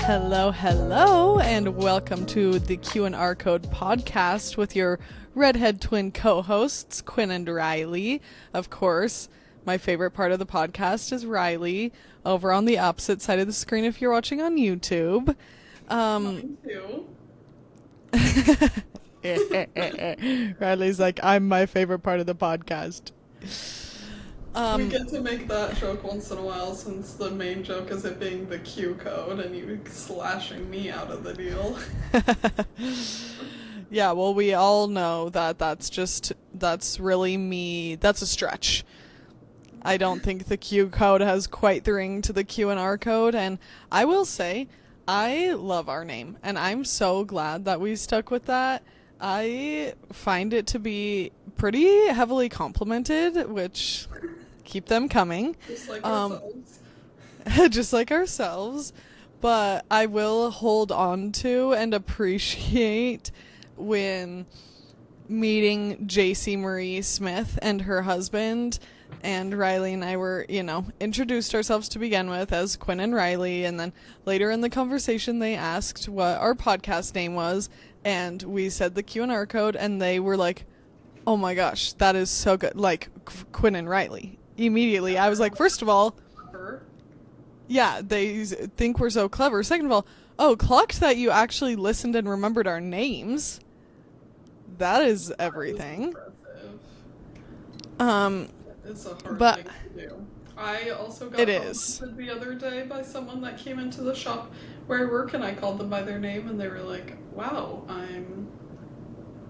Hello, and welcome to the Q&R Code podcast with your redhead twin co-hosts, Quinn and Riley. Of course, my favorite part of the podcast is Riley, over on the opposite side of the screen if you're watching on YouTube. Mine too. Riley's like, I'm my favorite part of the podcast. We get to make that joke once in a while since the main joke is it being the Q code and you slashing me out of the deal. Yeah, well, we all know that that's really me. That's a stretch. I don't think the Q code has quite the ring to the Q&R code, and I will say, I love our name, and I'm so glad that we stuck with that. I find it to be pretty heavily complimented, which keep them coming. Just like ourselves. Just like ourselves. But I will hold on to and appreciate when meeting JC Marie Smith and her husband, and Riley and I were, introduced ourselves to begin with as Quinn and Riley, and then later in the conversation they asked what our podcast name was, and we said the Q&R code, and they were like, oh my gosh, that is so good, like Quinn and Riley. Immediately, I was like, first of all, yeah, they think we're so clever. Second of all, clocked that you actually listened and remembered our names. That is everything. It's a hard thing to do. I also got complimented the other day by someone that came into the shop where I work, and I called them by their name, and they were like, wow, I'm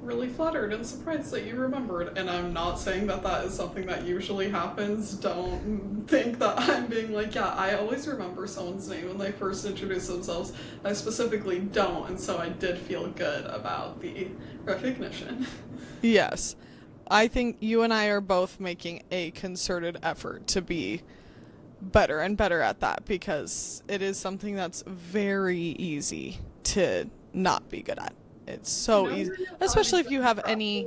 really flattered and surprised that you remembered. And I'm not saying that that is something that usually happens. Don't think that I'm being like, yeah, I always remember someone's name when they first introduce themselves. I specifically don't, and so I did feel good about the recognition. Yes. I think you and I are both making a concerted effort to be better and better at that, because it is something that's very easy to not be good at. It's so easy, especially if you have any...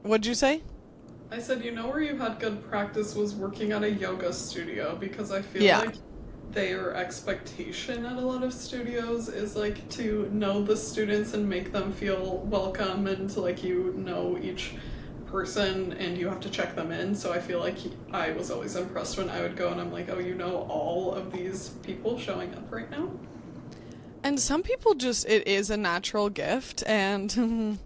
What'd you say? I said, where you had good practice was working at a yoga studio, because I feel like their expectation at a lot of studios is like to know the students and make them feel welcome, and to each person, and you have to check them in. So I feel like I was always impressed when I would go and I'm like, oh, all of these people showing up right now. And some people it is a natural gift, and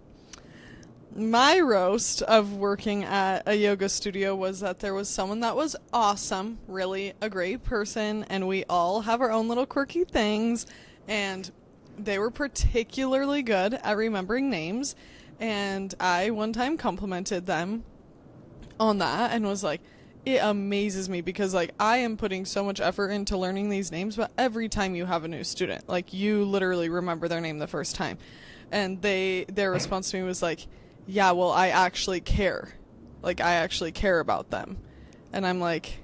my roast of working at a yoga studio was that there was someone that was awesome, really a great person, and we all have our own little quirky things, and they were particularly good at remembering names, and I one time complimented them on that and was like, it amazes me, because I am putting so much effort into learning these names, but every time you have a new student, you literally remember their name the first time. And their response to me was like, yeah, well, I actually care. I actually care about them. And I'm like,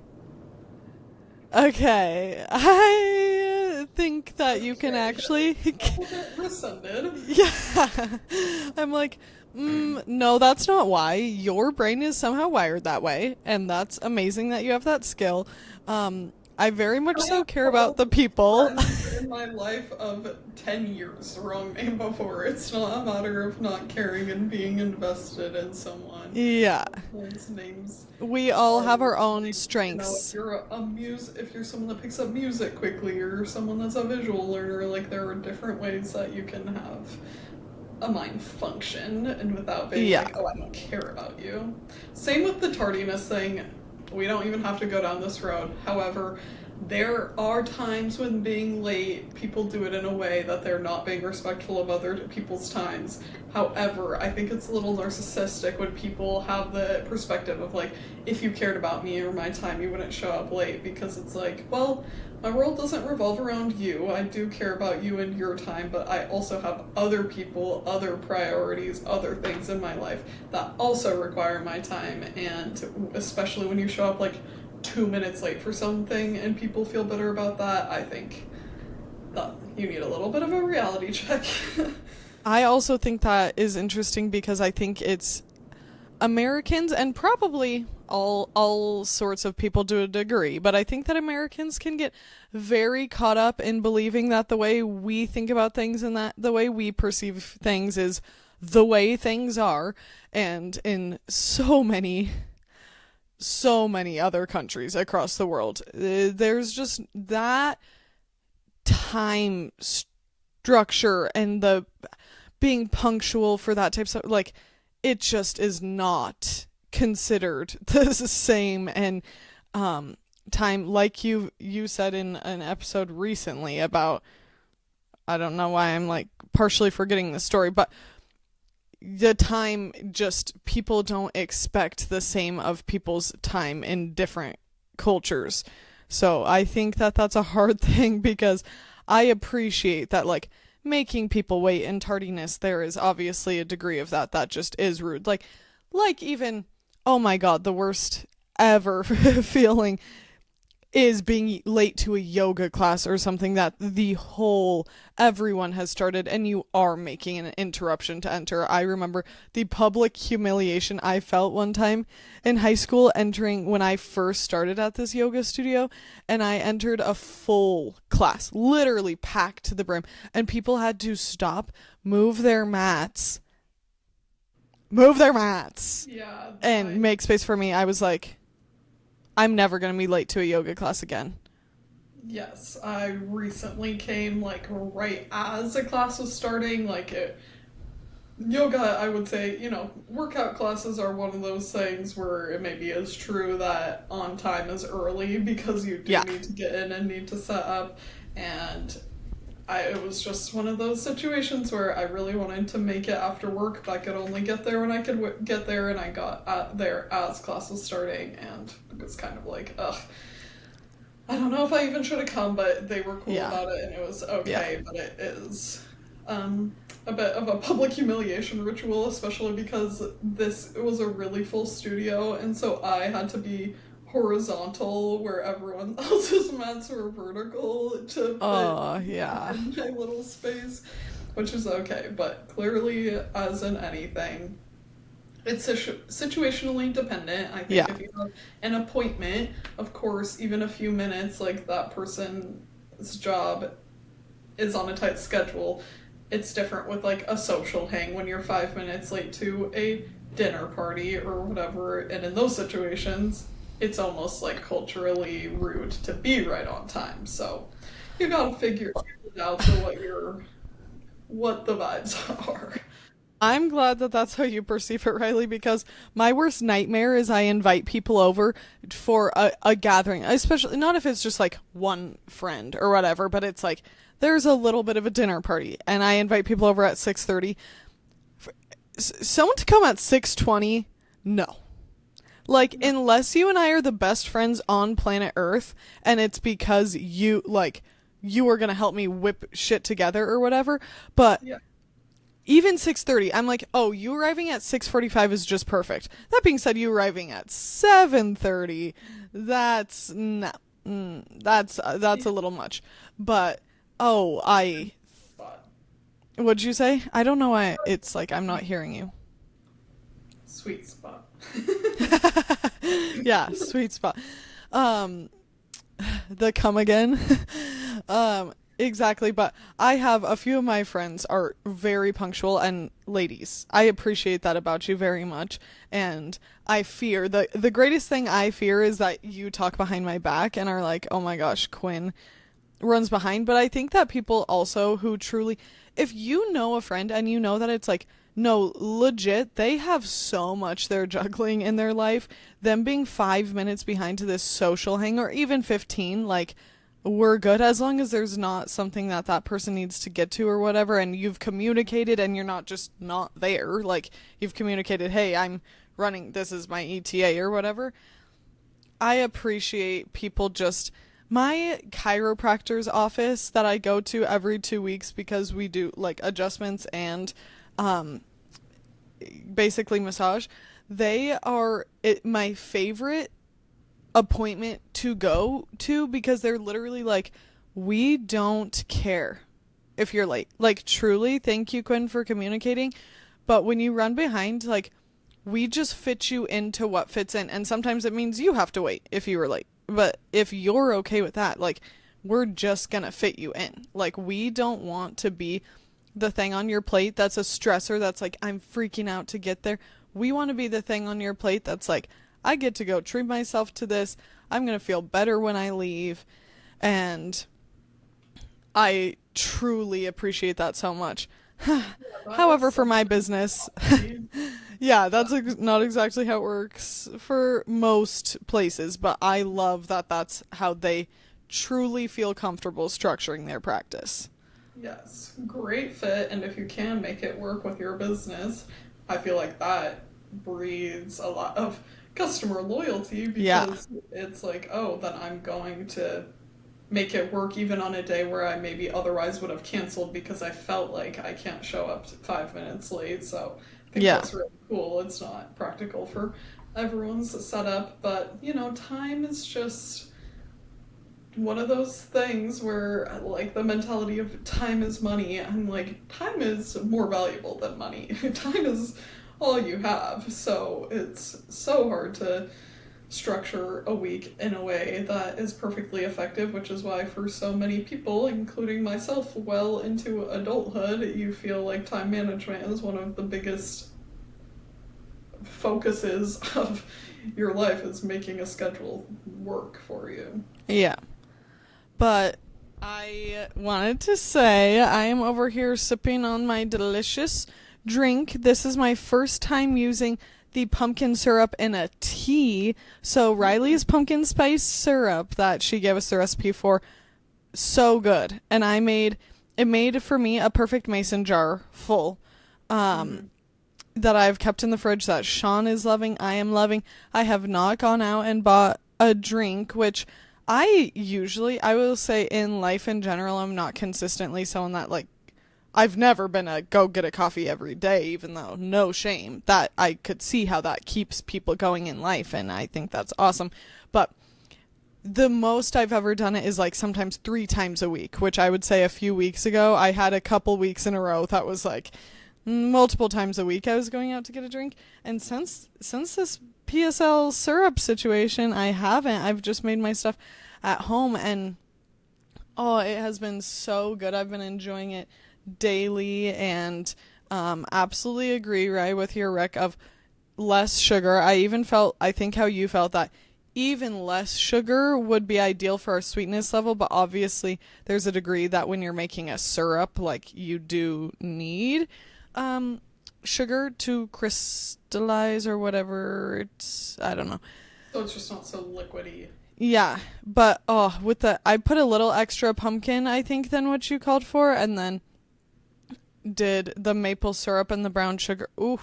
okay, I think that you can actually... Yeah. I'm like, no, that's not why. Your brain is somehow wired that way, and that's amazing that you have that skill. I very much so care about the people. In my life of 10 years, wrong name before. It's not a matter of not caring and being invested in someone. Yeah. Those names. We all have our own strengths. If you're someone that picks up music quickly, or someone that's a visual learner, there are different ways that you can have a mind function, and without being I don't care about you. Same with the tardiness thing. We don't even have to go down this road. However, there are times when being late, people do it in a way that they're not being respectful of other people's times. However, I think it's a little narcissistic when people have the perspective of if you cared about me or my time, you wouldn't show up late, because it's well, my world doesn't revolve around you. I do care about you and your time, but I also have other people, other priorities, other things in my life that also require my time. And especially when you show up 2 minutes late for something and people feel better about that, I think that you need a little bit of a reality check. I also think that is interesting, because I think it's Americans, and probably all sorts of people to a degree, but I think that Americans can get very caught up in believing that the way we think about things and that the way we perceive things is the way things are. And in so many other countries across the world, there's just that time structure and the being punctual for that type of stuff, like it just is not considered the same. And time, like you said in an episode recently about, I don't know why I'm like partially forgetting the story, but the time, just people don't expect the same of people's time in different cultures. So I think that that's a hard thing, because I appreciate that, like, making people wait in tardiness, there is obviously a degree of that just is rude. Like even, oh my god, the worst ever feeling is being late to a yoga class or something that everyone has started and you are making an interruption to enter. I remember the public humiliation I felt one time in high school entering when I first started at this yoga studio, and I entered a full class, literally packed to the brim, and people had to stop, move their mats, Yeah. and make space for me. I was like, I'm never going to be late to a yoga class again. Yes, I recently came like right as the class was starting. Yoga, I would say, workout classes are one of those things where it maybe is true that on time is early because you do need to get in and need to set up. And it was just one of those situations where I really wanted to make it after work, but I could only get there when I could get there, and I got there as class was starting, and it was kind of like, ugh. I don't know if I even should have come, but they were cool about it, and it was okay, but it is a bit of a public humiliation ritual, especially because it was a really full studio, and so I had to be horizontal where everyone else's mats were vertical to fit in my little space, which is okay, but clearly, as in anything, it's situationally dependent. I think if you have an appointment, of course, even a few minutes, like that person's job is on a tight schedule. It's different with like a social hang when you're 5 minutes late to a dinner party or whatever, and in those situations, it's almost like culturally rude to be right on time. So you gotta figure it out for what the vibes are. I'm glad that that's how you perceive it, Riley, because my worst nightmare is I invite people over for a gathering, especially not if it's just like one friend or whatever, but it's like there's a little bit of a dinner party and I invite people over at 6:30. Someone to come at 6:20, no. Like, unless you and I are the best friends on planet Earth and it's because you are going to help me whip shit together or whatever, but even 6:30, I'm like, oh, you arriving at 6:45 is just perfect. That being said, you arriving at 7:30, that's a little much. But, what'd you say? I don't know why it's like I'm not hearing you. Sweet spot. Yeah, sweet spot. The come again. Exactly, but I have a few of my friends are very punctual, and ladies, I appreciate that about you very much, and I fear the greatest thing I fear is that you talk behind my back and are like, oh my gosh, Quinn runs behind. But I think that people also who truly, if you know a friend and you know that it's like, no, legit, they have so much they're juggling in their life, them being 5 minutes behind to this social hang, or even 15, like, we're good as long as there's not something that person needs to get to or whatever, and you've communicated and you're not just not there. Like, you've communicated, hey, I'm running, this is my ETA or whatever. I appreciate people just... My chiropractor's office that I go to every 2 weeks because we do, like, adjustments and basically massage, they are my favorite appointment to go to because they're literally like, we don't care if you're late. Like, truly, thank you, Quinn, for communicating. But when you run behind, like, we just fit you into what fits in. And sometimes it means you have to wait if you were late. But if you're okay with that, like, we're just gonna fit you in. Like, we don't want to be the thing on your plate that's a stressor, that's like, I'm freaking out to get there. We want to be the thing on your plate that's like, I get to go treat myself to this. I'm gonna feel better when I leave. And I truly appreciate that so much. However, for my business, yeah, that's not exactly how it works for most places, but I love that that's how they truly feel comfortable structuring their practice. Yes, great fit, and if you can make it work with your business, I feel like that breeds a lot of customer loyalty because it's like, oh, then I'm going to make it work even on a day where I maybe otherwise would have canceled because I felt like I can't show up 5 minutes late. So I think that's really cool. It's not practical for everyone's setup, but time is just one of those things where, like, the mentality of time is money, I'm like, time is more valuable than money. Time is all you have, so it's so hard to structure a week in a way that is perfectly effective, which is why for so many people, including myself, well into adulthood, you feel like time management is one of the biggest focuses of your life, is making a schedule work for you. Yeah. But I wanted to say I am over here sipping on my delicious drink. This is my first time using the pumpkin syrup in a tea. So Riley's pumpkin spice syrup that she gave us the recipe for, so good. And it made for me a perfect mason jar full that I've kept in the fridge that Sean is loving, I am loving. I have not gone out and bought a drink, which I will say in life in general, I'm not consistently someone that, like, I've never been a go get a coffee every day, even though no shame, that I could see how that keeps people going in life, and I think that's awesome. But the most I've ever done it is like sometimes 3 times a week, which I would say a few weeks ago, I had a couple weeks in a row that was like multiple times a week I was going out to get a drink. And since this PSL syrup situation, I've just made my stuff at home, and it has been so good. I've been enjoying it daily, and absolutely agree, right, with your rec of less sugar. I think how you felt that even less sugar would be ideal for our sweetness level, but obviously there's a degree that when you're making a syrup, like, you do need sugar to crystallize or whatever. I don't know. So it's just not so liquidy. Yeah, but I put a little extra pumpkin, I think, than what you called for, and then did the maple syrup and the brown sugar. Ooh,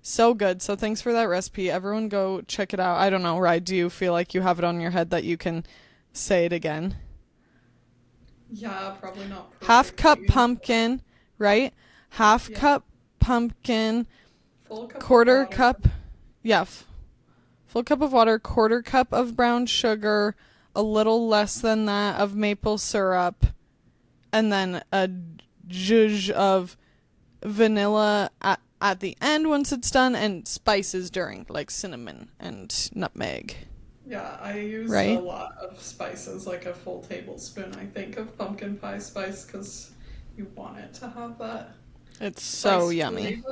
so good. So thanks for that recipe. Everyone go check it out. I don't know, Rye, do you feel like you have it on your head that you can say it again? Yeah, probably not perfectly. Half cup pumpkin, right? Half cup pumpkin, full cup quarter of cup, full cup of water, quarter cup of brown sugar, a little less than that of maple syrup, and then a zhuzh of vanilla at the end once it's done, and spices during, like cinnamon and nutmeg. Yeah, I use a lot of spices, like a full tablespoon, I think, of pumpkin pie spice, because you want it to have that. It's so yummy.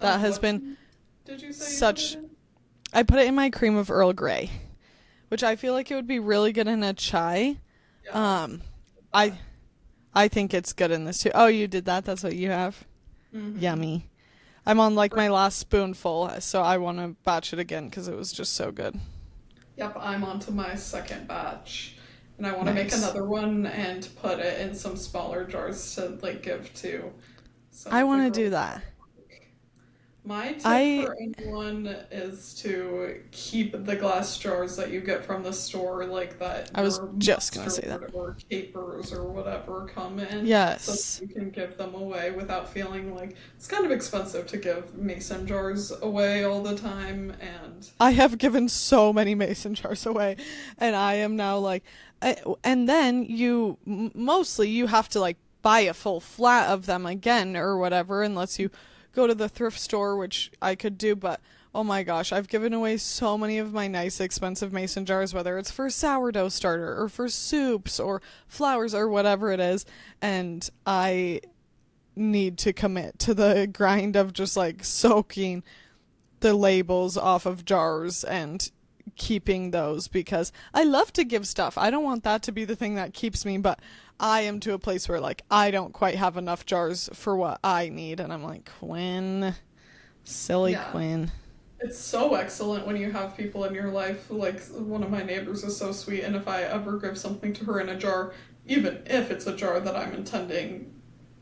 That has been did you say such... I put it in my cream of Earl Grey, which I feel like it would be really good in a chai. Yeah. I think it's good in this too. Oh, you did that? That's what you have? Mm-hmm. Yummy. I'm on like my last spoonful, so I want to batch it again because it was just so good. Yep, I'm on to my second batch. And I want to make another one and put it in some smaller jars to, like, give to some I want to do that. My tip for anyone is to keep the glass jars that you get from the store, like that. I was just going to say that. Or capers or whatever come in. Yes. So you can give them away without feeling like it's kind of expensive to give mason jars away all the time. And I have given so many mason jars away, and I am now like, and then mostly you have to like buy a full flat of them again or whatever, unless you go to the thrift store, which I could do, but oh my gosh, I've given away so many of my nice expensive mason jars, whether it's for sourdough starter or for soups or flowers or whatever it is, and I need to commit to the grind of just like soaking the labels off of jars and keeping those, because I love to give stuff. I don't want that to be the thing that keeps me, but I am to a place where like I don't quite have enough jars for what I need, and I'm like, Quinn, silly Quinn. It's so excellent when you have people in your life. Like, one of my neighbors is so sweet, and if I ever give something to her in a jar, even if it's a jar that I'm intending,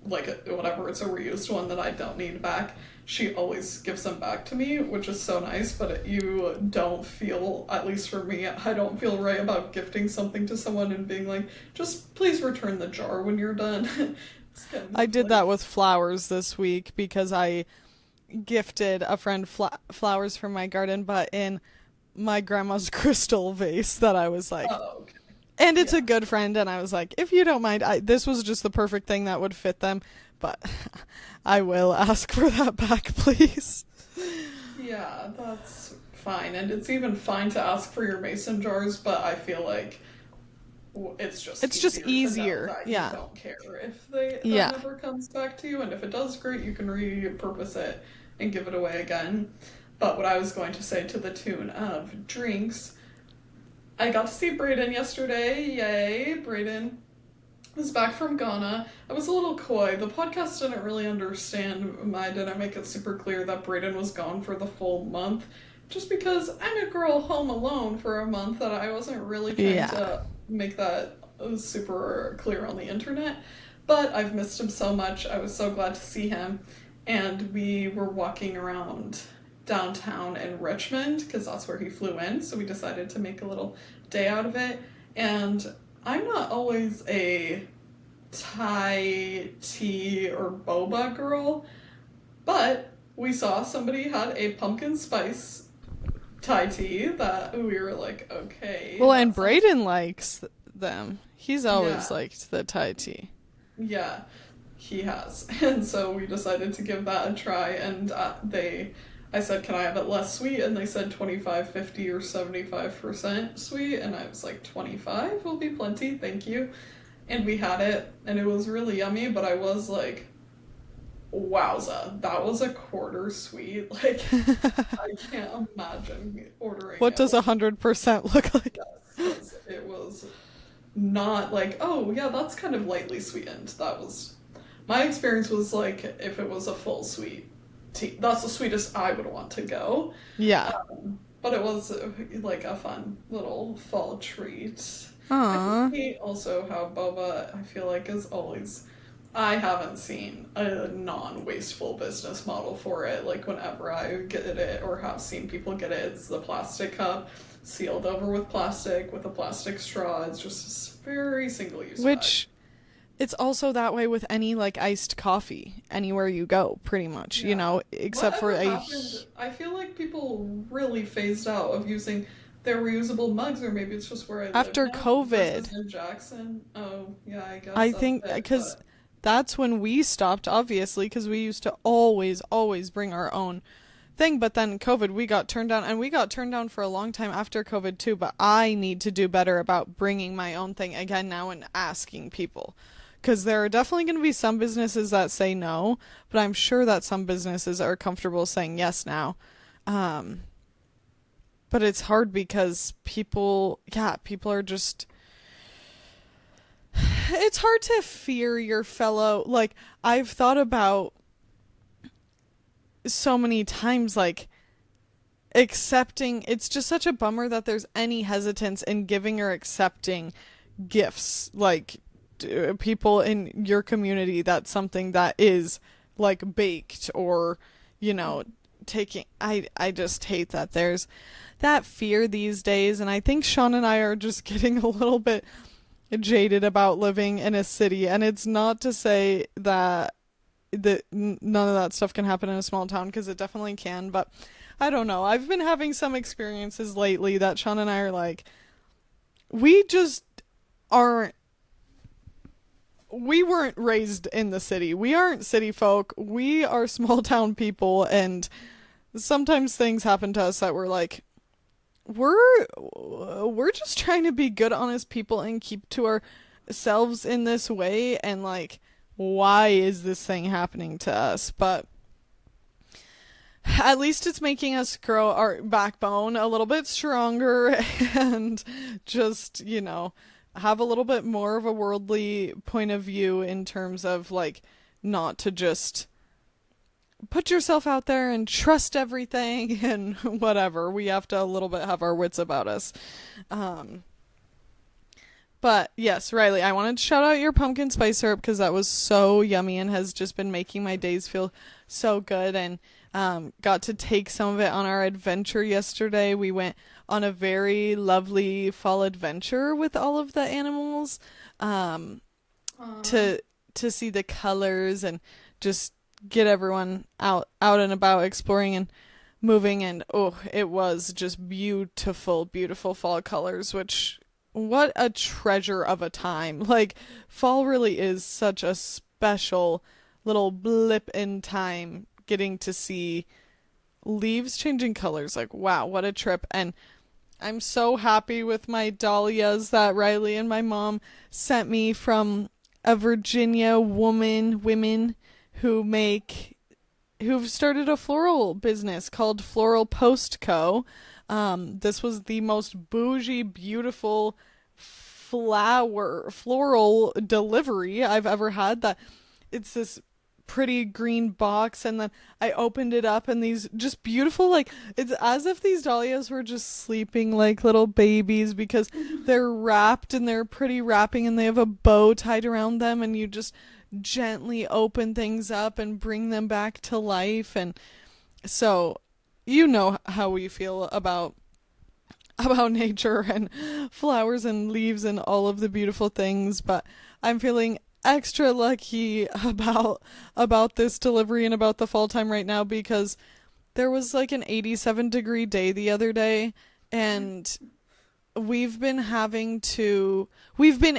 like, whatever, it's a reused one that I don't need back, she always gives them back to me, which is so nice. But you don't feel, at least for me, I don't feel right about gifting something to someone and being like, just please return the jar when you're done. I did that with flowers this week because I gifted a friend flowers from my garden, but in my grandma's crystal vase that I was like, oh, okay. And it's a good friend, and I was like, if you don't mind, this was just the perfect thing that would fit them, but I will ask for that back, please. Yeah, that's fine. And it's even fine to ask for your mason jars, but I feel like it's just easier. To know that yeah. You don't care if that never comes back to you, and if it does, great, you can repurpose it and give it away again. But what I was going to say, to the tune of drinks, I got to see Brayden yesterday. Yay, Brayden was back from Ghana. I was a little coy. The podcast didn't really understand. I didn't make it super clear that Brayden was gone for the full month, just because I'm a girl home alone for a month, that I wasn't really trying to make that super clear on the internet. But I've missed him so much. I was so glad to see him. And we were walking around downtown in Richmond, because that's where he flew in, so we decided to make a little day out of it. And I'm not always a Thai tea or boba girl, but we saw somebody had a pumpkin spice Thai tea that we were like, okay. Well, and Brayden likes them. He's always liked the Thai tea. Yeah, he has. And so we decided to give that a try, and I said, can I have it less sweet? And they said 25, 50, or 75% sweet. And I was like, 25 will be plenty, thank you. And we had it, and it was really yummy, but I was like, wowza, that was a quarter sweet. Like, I can't imagine ordering What does 100% look like? Yes, it was not like, oh, yeah, that's kind of lightly sweetened. My experience was like, if it was a full sweet tea, that's the sweetest I would want to go. Yeah. But it was like a fun little fall treat. Aww. I hate also how boba, I feel like, is always, I haven't seen a non-wasteful business model for it. Like, whenever I get it or have seen people get it, it's the plastic cup sealed over with plastic with a plastic straw. It's just very single use. Which it's also that way with any like iced coffee anywhere you go, pretty much, you know, except for I feel like people really phased out of using their reusable mugs, or maybe it's just where I after live now, COVID in Jackson. Oh yeah, I guess I think because that's when we stopped, obviously, because we used to always bring our own thing, but then COVID, we got turned down, and we got turned down for a long time after COVID too. But I need to do better about bringing my own thing again now and asking people, because there are definitely going to be some businesses that say no, but I'm sure that some businesses are comfortable saying yes now. But it's hard because people are just, it's hard to fear your fellow, like, I've thought about so many times, like, accepting, it's just such a bummer that there's any hesitance in giving or accepting gifts, like, people in your community, that's something that is, like, baked or, you know, taking, I just hate that there's that fear these days, and I think Sean and I are just getting a little bit jaded about living in a city, and it's not to say that none of that stuff can happen in a small town, because it definitely can, but I don't know, I've been having some experiences lately that Sean and I are like, we just aren't we weren't raised in the city. We aren't city folk. We are small town people, and sometimes things happen to us that we're like, we're just trying to be good, honest people and keep to ourselves in this way, and like, why is this thing happening to us? But at least it's making us grow our backbone a little bit stronger and just, have a little bit more of a worldly point of view in terms of like not to just put yourself out there and trust everything and whatever. We have to a little bit have our wits about us. But yes, Riley, I wanted to shout out your pumpkin spice syrup because that was so yummy and has just been making my days feel so good. And got to take some of it on our adventure yesterday. We went on a very lovely fall adventure with all of the animals to see the colors and just get everyone out and about exploring and moving. And it was just beautiful fall colors, which what a treasure of a time. Like, fall really is such a special little blip in time, getting to see leaves changing colors. Like, wow, what a trip. And I'm so happy with my dahlias that Riley and my mom sent me from a Virginia women who've started a floral business called Floral Post Co. This was the most bougie, beautiful floral delivery I've ever had. That it's this pretty green box, and then I opened it up, and these just beautiful, like, it's as if these dahlias were just sleeping like little babies because they're wrapped in their pretty wrapping, and they have a bow tied around them, and you just gently open things up and bring them back to life. And so how we feel about nature and flowers and leaves and all of the beautiful things, but I'm feeling extra lucky about this delivery and about the fall time right now because there was like an 87-degree day the other day, and we've been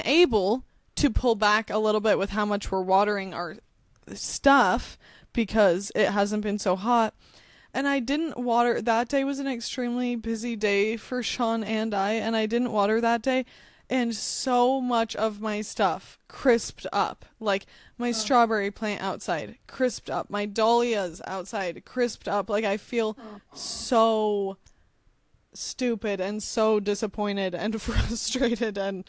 able to pull back a little bit with how much we're watering our stuff because it hasn't been so hot. And I didn't water. That day was an extremely busy day for Sean and I didn't water that day. And so much of my stuff crisped up. Like, my strawberry plant outside, crisped up. My dahlias outside, crisped up. Like, I feel so stupid and so disappointed and frustrated. And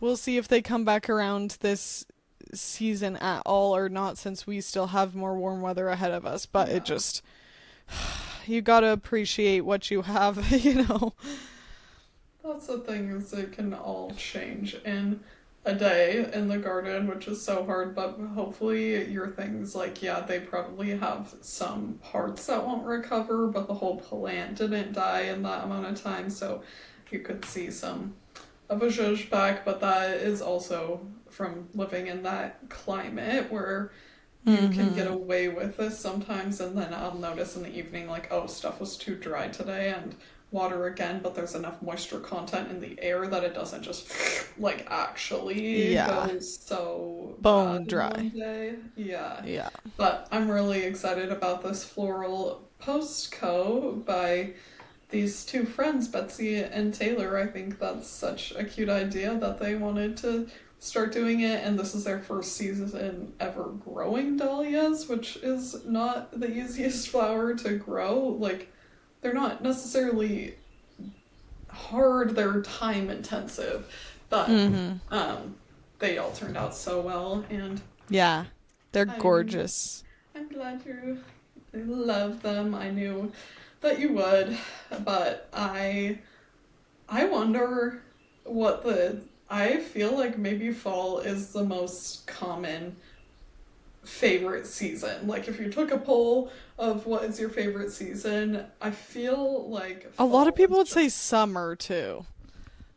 we'll see if they come back around this season at all or not, since we still have more warm weather ahead of us. But it just, you gotta appreciate what you have, That's the thing, is it can all change in a day in the garden, which is so hard, but hopefully your things, like, they probably have some parts that won't recover, but the whole plant didn't die in that amount of time, so you could see some of a zhuzh back, but that is also from living in that climate where you can get away with this sometimes, and then I'll notice in the evening, like, stuff was too dry today, and water again, but there's enough moisture content in the air that it doesn't just, like, actually go so bone dry. One day. Yeah. But I'm really excited about this Floral Post Co. by these two friends, Betsy and Taylor. I think that's such a cute idea that they wanted to start doing it, and this is their first season ever growing dahlias, which is not the easiest flower to grow. Like, they're not necessarily hard, they're time intensive, but they all turned out so well, and they're gorgeous. I'm glad you love them. I knew that you would, but I wonder I feel like maybe fall is the most common favorite season. Like, if you took a poll of what is your favorite season, I feel like a lot of people would say summer too.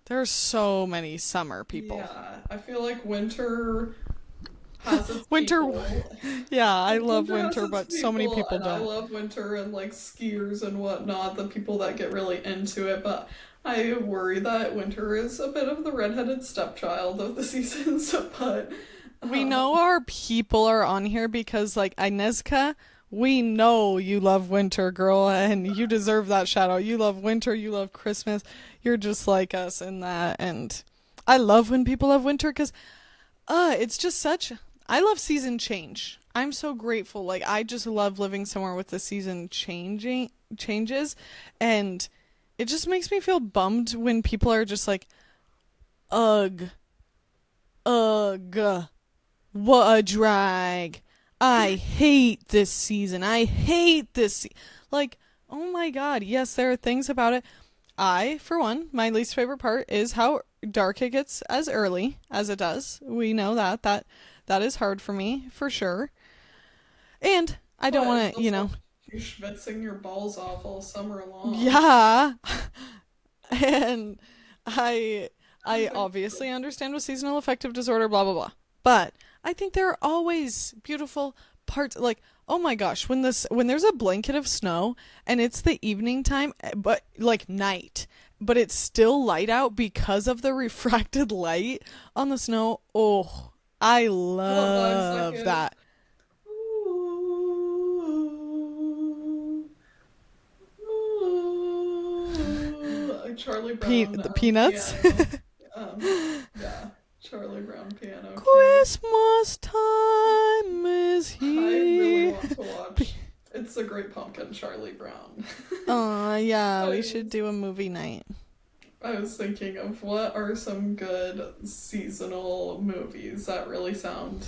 There are so many summer people. Yeah, I feel like winter has its Winter, people. yeah, I love Winter has winter, its but so many people, people and I don't. love winter and like skiers and whatnot, the people that get really into it, but I worry that winter is a bit of the redheaded stepchild of the seasons, but We um, know our people are on here because, like, Inezka, we know you love winter, girl, and you deserve that shout out. You love winter, you love Christmas. You're just like us in that. And I love when people love winter because, it's just such. I love season change. I'm so grateful. Like, I just love living somewhere with the season changing changes. And it just makes me feel bummed when people are just like, ugh, ugh. What a drag. I hate this season. I hate this. Like, oh my god. Yes, there are things about it. For one, my least favorite part is how dark it gets as early as it does. We know that. That is hard for me, for sure. And I don't but it's want to, also you schwitzing your balls off all summer long. yeah. And I I I think obviously understand with seasonal affective disorder, blah blah blah. But I think there are always beautiful parts like oh my gosh, when there's a blanket of snow and it's the evening time but like night, but it's still light out because of the refracted light on the snow. Oh, I hold on one love second. that. Ooh, ooh, Charlie Brown The peanuts. piano. Yeah, Charlie Brown piano cue. Christmas time is I really here. want to watch It's a Great Pumpkin, Charlie Brown. Oh, yeah, we I should do a movie night. I was thinking of what are some good seasonal movies that really sound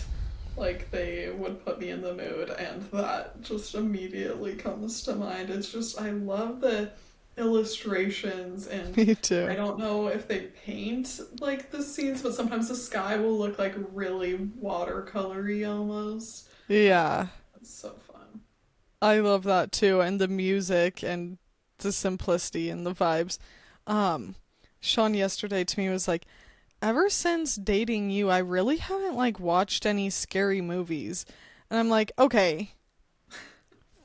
like they would put me in the mood, and that just immediately comes to mind. It's just, I love the illustrations, and Me I too. don't know if they paint like the scenes, but sometimes the sky will look like really watercolory almost. Yeah, It's so fun. I love that too, and the music and the simplicity and the vibes. Um, Sean yesterday to me was like, ever since dating you, I really haven't like watched any scary movies. And I'm like, okay,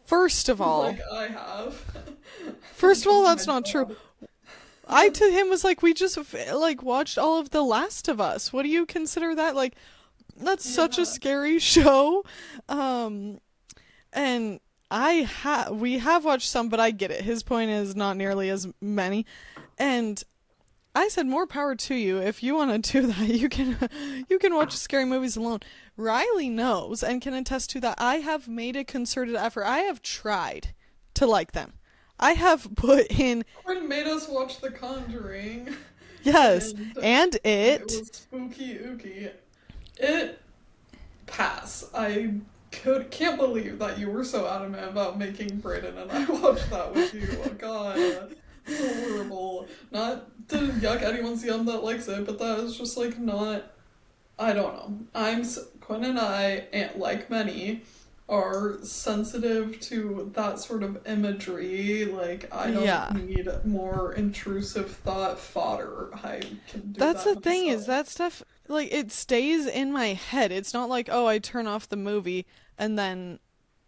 first of Like all, I have. first of all, Oh my that's not true. God. I to him was like, we just like watched all of The Last of Us. What do you consider that? Like, that's such a Yeah. scary show. Um, and we have watched some, but I get it. His point is not nearly as many. And I said more power to you. If you want to do that, you can watch scary movies alone. Riley knows and can attest to that. I have made a concerted effort. I have tried to like them. I have put in Quinn made us watch The Conjuring, yes, and and it it was spooky ooky. It pass. I can't believe that you were so adamant about making Brayden and I watch that with you. Oh, God, so horrible. Not to yuck anyone's yum that likes it, but that is just like not. I don't know. Quinn and I, and like many, are sensitive to that sort of imagery. Like I don't yeah. need more intrusive thought fodder. I can do That's the that thing is myself. that stuff like it stays in my head. It's not like, oh, I turn off the movie and then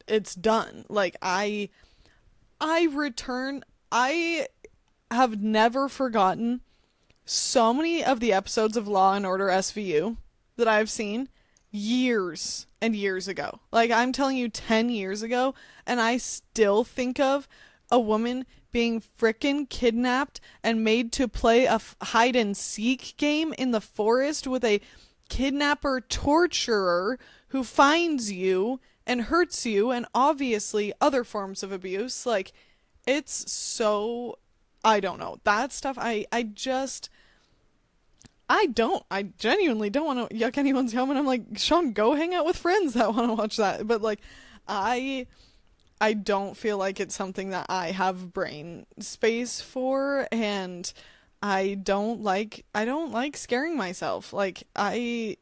it's done. Like I return I have never forgotten so many of the episodes of Law and Order SVU that I've seen years and years ago. Like I'm telling you 10 years ago and I still think of a woman being frickin' kidnapped and made to play a hide and seek game in the forest with a kidnapper torturer who finds you and hurts you and obviously other forms of abuse. Like it's so I don't know. That stuff I genuinely don't want to yuck anyone's yum, and I'm like, Sean, go hang out with friends that want to watch that. But like, I I don't feel like it's something that I have brain space for, and I don't like scaring myself. Like I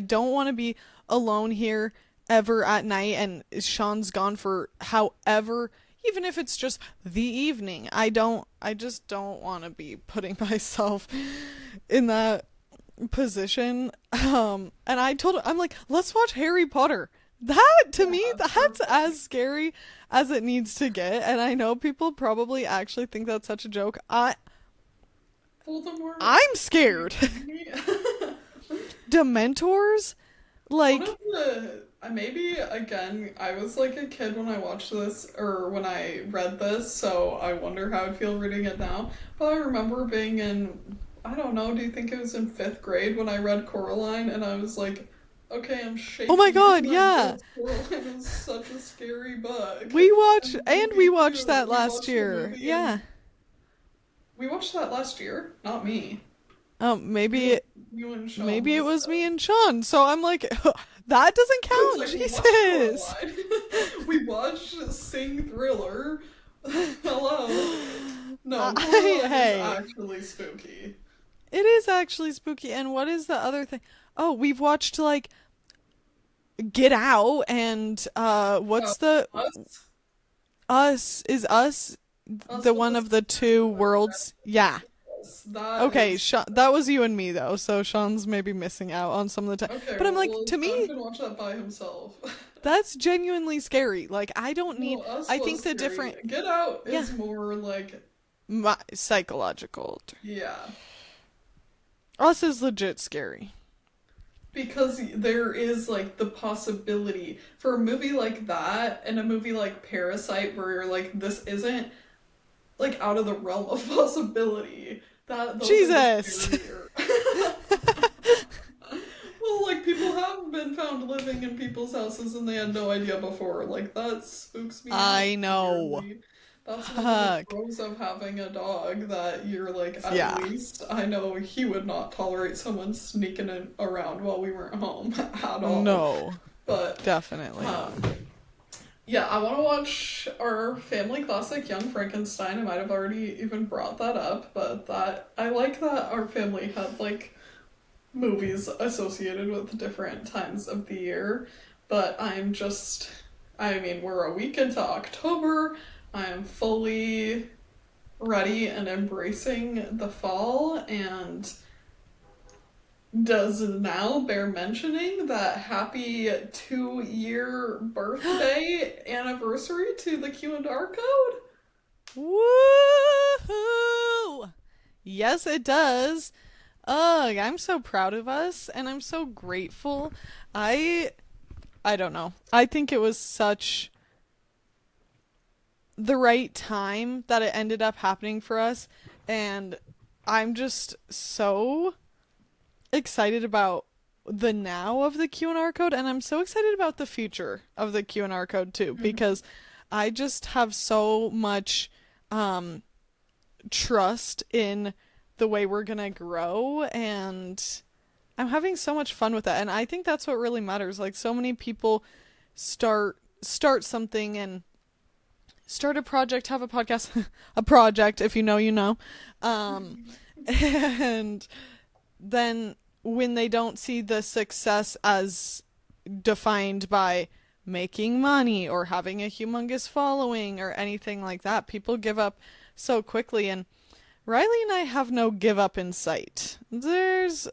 don't want to be alone here ever at night, and Sean's gone for however. Even if it's just the evening, I just don't want to be putting myself in that position. And I told her, I'm like, let's watch Harry Potter. That, to me, Yeah, that's as scary as it needs to get. And I know people probably actually think that's such a joke. Voldemort. I'm Are you scared. kidding me? Dementors? One Like, of the maybe again, I was like a kid when I watched this or when I read this, so I wonder how I'd feel reading it now. But I remember being in, I don't know, do you think it was in fifth grade when I read Coraline and I was like, okay, I'm oh my shaking it god, and I yeah. know Coraline is such a scary book. We And the we movie watched too. that We last watched the year. movie Yeah. and we watched that last year, not me. Maybe You and Sean maybe it must was me have. and Sean. So I'm like, that doesn't I was count. like, we watched Jesus. Coraline. We watched Sing Thriller. Hello. No, Coraline is Hey, actually spooky. it is actually spooky. And what is the other thing? Oh, we've watched like Get Out and Uh, what's the us? Us is Us Us the with one the of the stars two and the worlds? Yeah. redness. That Okay, is. That was you and me though. So Sean's maybe missing out on some of the time. Okay, But I'm like, well, to Sean me, can watch that by himself. that's genuinely scary. Like I don't No, need Us I was think the scary. different Get Out yeah, is more like, psychological. yeah. Us is legit scary. Because there is like the possibility for a movie like that and a movie like Parasite where you're like, this isn't like out of the realm of possibility. That those are the Jesus. scarier. Well, like people have been found living in people's houses and they had no idea before. Like that spooks me out I know. weirdly. That's one of the Fuck. pros of having a dog that you're like, at Yeah. least I know he would not tolerate someone sneaking around while we weren't home at all. No. But Definitely not. um, yeah, I want to watch our family classic, Young Frankenstein. I might have already even brought that up, but that I like that our family had like movies associated with different times of the year. But I mean, we're a week into October. I am fully ready and embracing the fall, and does now bear mentioning that happy 2-year birthday anniversary to the Q&R code? Woohoo! Yes, it does. Ugh, I'm so proud of us and I'm so grateful. I I don't know. I think it was such the right time that it ended up happening for us, and I'm just so excited about the now of the Q&R code, and I'm so excited about the future of the Q&R code too, because I just have so much um trust in the way we're gonna grow, and I'm having so much fun with that. And I think that's what really matters. Like so many people start something and start a project, have a podcast, a project, if you know, you know. Um, and then when they don't see the success as defined by making money or having a humongous following or anything like that, people give up so quickly. And Riley and I have no give up in sight. There's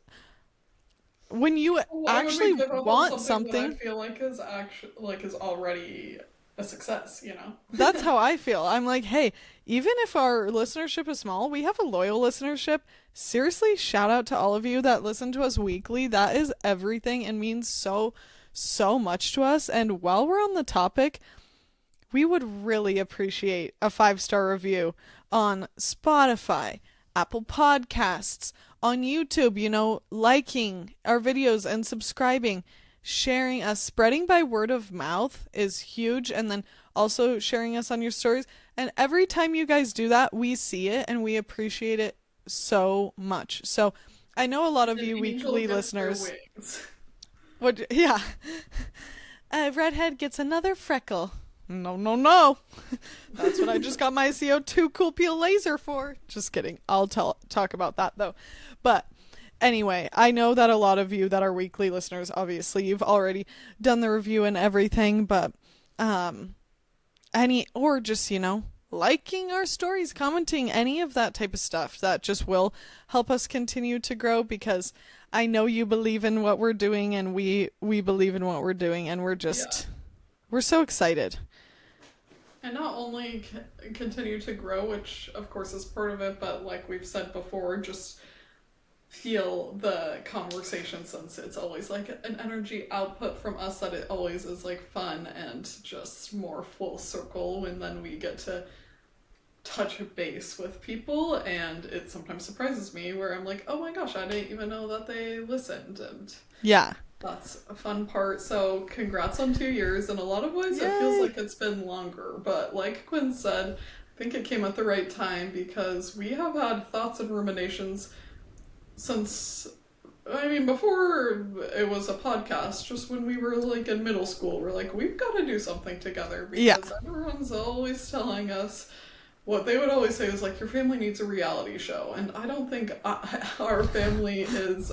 when you Why would actually we give up on want something that I something, feel like is actually like is already a success, you know? that's how I feel. I'm like, hey, even if our listenership is small, we have a loyal listenership. Seriously, shout out to all of you that listen to us weekly. That is everything and means so, so much to us. And while we're on the topic, we would really appreciate a 5-star review on Spotify, Apple Podcasts, on YouTube, liking our videos and subscribing, sharing us, spreading by word of mouth is huge, and then also sharing us on your stories. And every time you guys do that, we see it and we appreciate it so much. So I know a lot of An you angel weekly gets their listeners wings. would, yeah. A redhead gets another freckle. No, no, no. That's what I just got my CO2 cool peel laser for. Just kidding. I'll talk about that though. But anyway, I know that a lot of you that are weekly listeners, obviously, you've already done the review and everything, but or just, liking our stories, commenting, any of that type of stuff that just will help us continue to grow, because I know you believe in what we're doing, and we believe in what we're doing, and we're so excited. And not only continue to grow, which of course is part of it, but like we've said before, just feel the conversation, since it's always like an energy output from us, that it always is like fun and just more full circle when then we get to touch base with people. And it sometimes surprises me where I'm like, oh my gosh, I didn't even know that they listened. And yeah, that's a fun part. So congrats on 2 years. In a lot of ways, Yay. It feels like it's been longer, but like Quinn said, I think it came at the right time, because we have had thoughts and ruminations since, I mean, before it was a podcast, just when we were like in middle school, we're like, we've got to do something together, because everyone's always telling us, what they would always say is like, your family needs a reality show. And I don't think our family is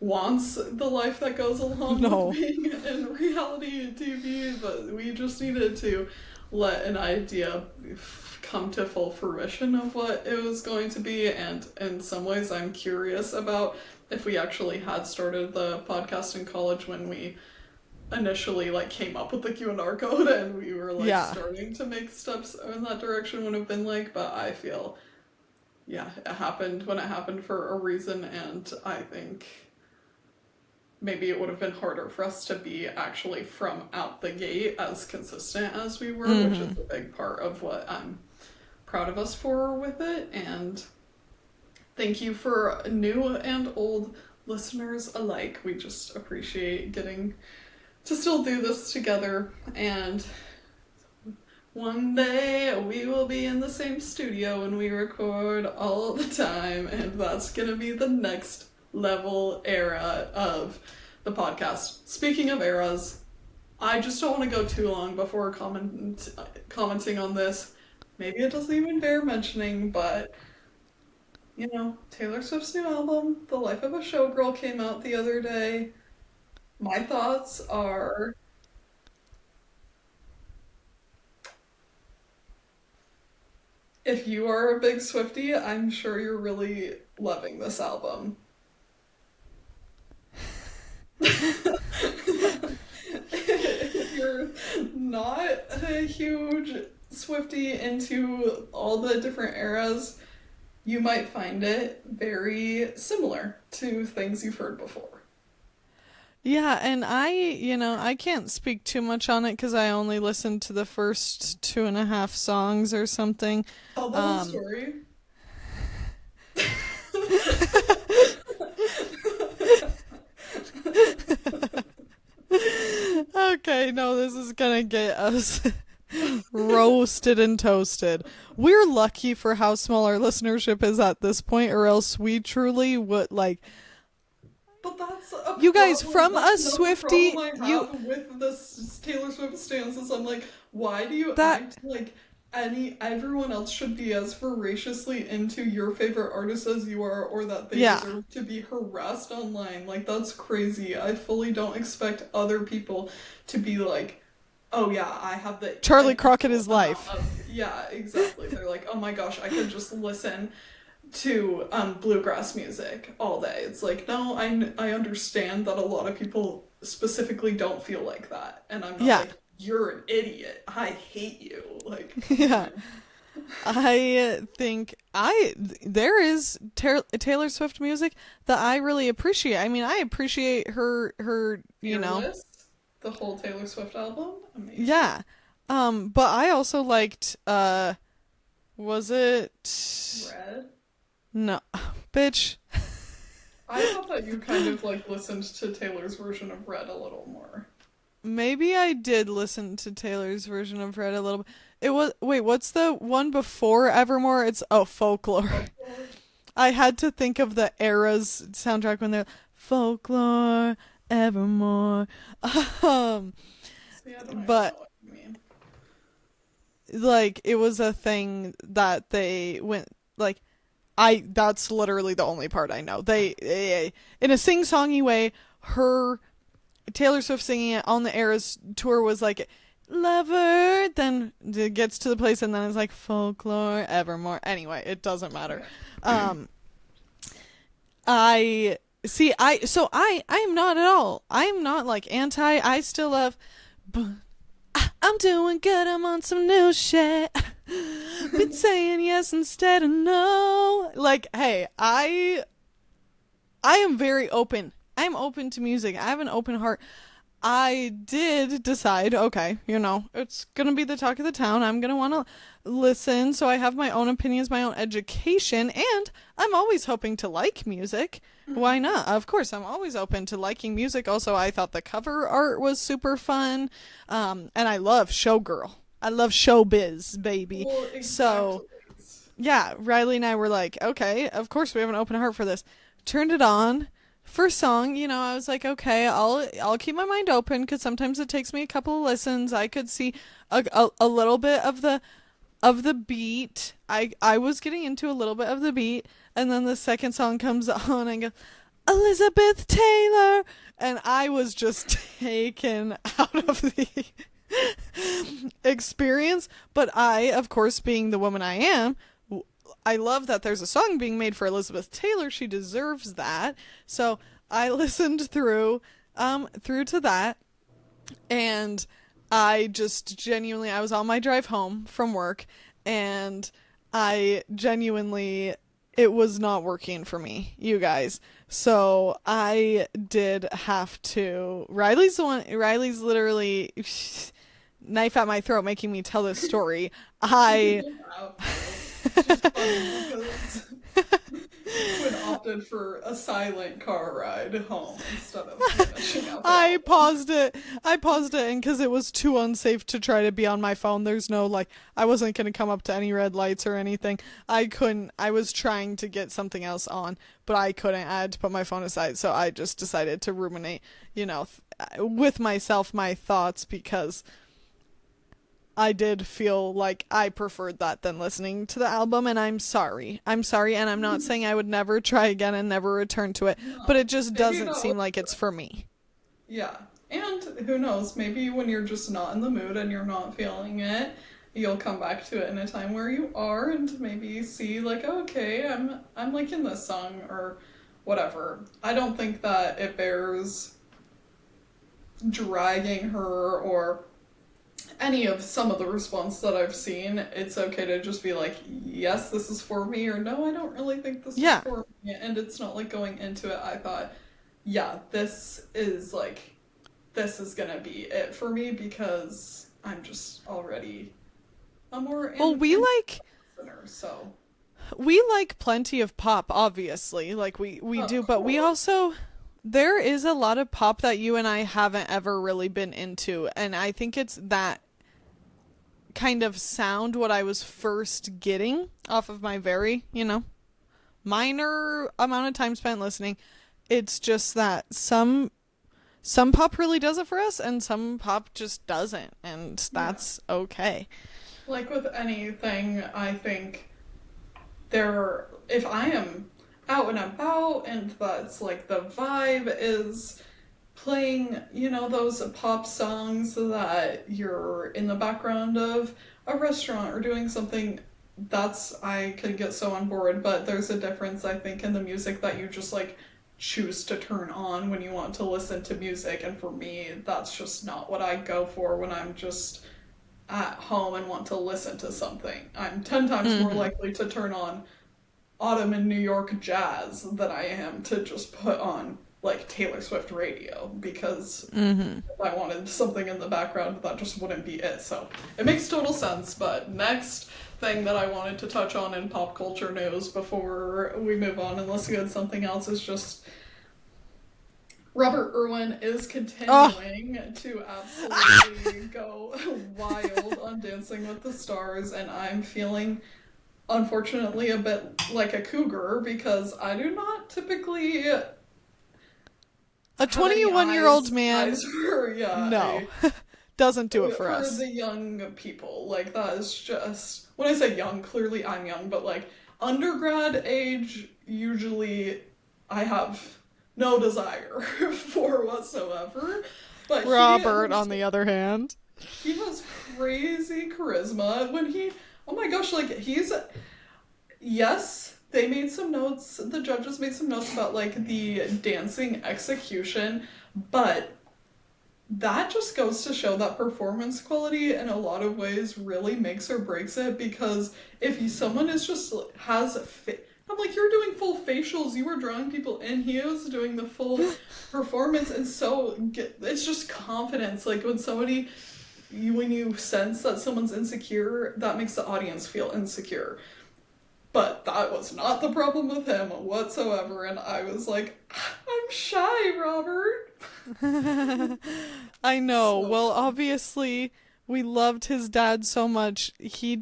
wants the life that goes along with being in reality TV, but we just needed to let an idea come to full fruition of what it was going to be. And in some ways, I'm curious about if we actually had started the podcast in college when we initially like came up with the Q&R code, and we were like starting to make steps in that direction, would have been like. But I feel it happened when it happened for a reason, and I think maybe it would have been harder for us to be actually from out the gate as consistent as we were, which is a big part of what I'm proud of us for with it. And thank you for new and old listeners alike. We just appreciate getting to still do this together. And one day we will be in the same studio and we record all the time, and that's gonna be the next level era of the podcast. Speaking of eras, I just don't want to go too long before commenting on this. Maybe it doesn't even bear mentioning, but you know, Taylor Swift's new album, The Life of a Showgirl, came out the other day. My thoughts are, if you are a big Swiftie, I'm sure you're really loving this album. If you're not a huge Swiftie into all the different eras, you might find it very similar to things you've heard before. Yeah, and I can't speak too much on it because I only listened to the first 2.5 songs or something. Tell the whole story. Okay, no, this is gonna get us roasted and toasted. We're lucky for how small our listenership is at this point, or else we truly would like. But that's you guys from a Swiftie. You with this Taylor Swift stances, I'm like, why do you act like everyone else should be as voraciously into your favorite artist as you are, or that they deserve to be harassed online? Like, that's crazy. I fully don't expect other people to be like, oh yeah, I have the Charlie Crockett is life. Yeah, exactly. They're like, oh my gosh, I could just listen to bluegrass music all day. It's like, no, I understand that a lot of people specifically don't feel like that, and I'm not like, you're an idiot, I hate you. Like, I think there is Taylor Swift music that I really appreciate. I mean, I appreciate her Fearless, the whole Taylor Swift album. Amazing. Yeah. But I also liked was it Red? No, bitch. I thought that you kind of like listened to Taylor's version of Red a little more. Maybe I did listen to Taylor's version of Red a little bit. It was, wait, what's the one before Evermore? It's Folklore. I had to think of the Eras soundtrack when they're Folklore, Evermore. But like, it was a thing that they went like, that's literally the only part I know. They in a sing-songy way, Taylor Swift singing it on the Eras tour was like, Lover, then it gets to the place and then it's like Folklore, Evermore. Anyway, it doesn't matter. I see. I am not at all. I am not like anti. I still love. I'm doing good. I'm on some new shit. Been saying yes instead of no. Like, hey, I am very open. I'm open to music. I have an open heart. I did decide, okay, it's going to be the talk of the town. I'm going to want to listen. So I have my own opinions, my own education, and I'm always hoping to like music. Why not? Of course, I'm always open to liking music. Also, I thought the cover art was super fun. And I love Showgirl. I love showbiz, baby. Well, exactly. So, yeah, Riley and I were like, okay, of course we have an open heart for this. Turned it on. First song, I was like, okay, I'll keep my mind open because sometimes it takes me a couple of listens. I could see a little bit of the beat. I was getting into a little bit of the beat, and then the second song comes on and goes, Elizabeth Taylor, and I was just taken out of the experience. But I, of course, being the woman I am, I love that there's a song being made for Elizabeth Taylor. She deserves that. So I listened through to that, and I just genuinely, I was on my drive home from work, and it was not working for me, you guys. So I did have to, Riley's literally knife at my throat making me tell this story. Just funny because Quinn opted for a silent car ride home instead of finishing out. I paused it, and because it was too unsafe to try to be on my phone. There's no I wasn't going to come up to any red lights or anything. I couldn't. I was trying to get something else on, but I couldn't. I had to put my phone aside, so I just decided to ruminate, with myself, my thoughts, because I did feel like I preferred that than listening to the album, and I'm sorry. And I'm not saying I would never try again and never return to it, but it just doesn't seem like it's for me. Yeah. And who knows, maybe when you're just not in the mood and you're not feeling it, you'll come back to it in a time where you are and maybe see okay, I'm liking this song or whatever. I don't think that it bears dragging her or any of some of the response that I've seen. It's okay to just be like, yes, this is for me, or no, I don't really think this is for me. And it's not going into it, I thought, yeah, this is gonna be it for me because I'm just already a more listener, so. We like plenty of pop, obviously, we do, but we also, there is a lot of pop that you and I haven't ever really been into, and I think it's that kind of sound what I was first getting off of my very, minor amount of time spent listening. It's just that some pop really does it for us, and some pop just doesn't, and that's okay. Like with anything, I think if I am out and about and that's the vibe is playing, those pop songs that you're in the background of a restaurant or doing something, I could get so on board. But there's a difference, I think, in the music that you just choose to turn on when you want to listen to music. And for me, that's just not what I go for when I'm just at home and want to listen to something. I'm 10 times more likely to turn on Autumn in New York jazz than I am to just put on Taylor Swift radio, because if I wanted something in the background, that just wouldn't be it. So it makes total sense. But next thing that I wanted to touch on in pop culture news before we move on and let's get something else is just Robert Irwin is continuing to absolutely go wild on Dancing with the Stars, and I'm feeling, unfortunately, a bit like a cougar because I do not typically... A 21-year-old man, no, doesn't do it for us. For the young people, that is just... When I say young, clearly I'm young, but undergrad age, usually I have no desire for whatsoever. But Robert, on the other hand, he has crazy charisma when oh my gosh, he's... Yes, they made some notes, the judges made some notes about like the dancing execution, but that just goes to show that performance quality in a lot of ways really makes or breaks it, because if someone is just I'm like, you're doing full facials, you were drawing people in, he was doing the full performance, and so it's just confidence. Like when you sense that someone's insecure, that makes the audience feel insecure. But that was not the problem with him whatsoever, and I was like, I'm shy, Robert. I know. So, Well, obviously, we loved his dad so much. He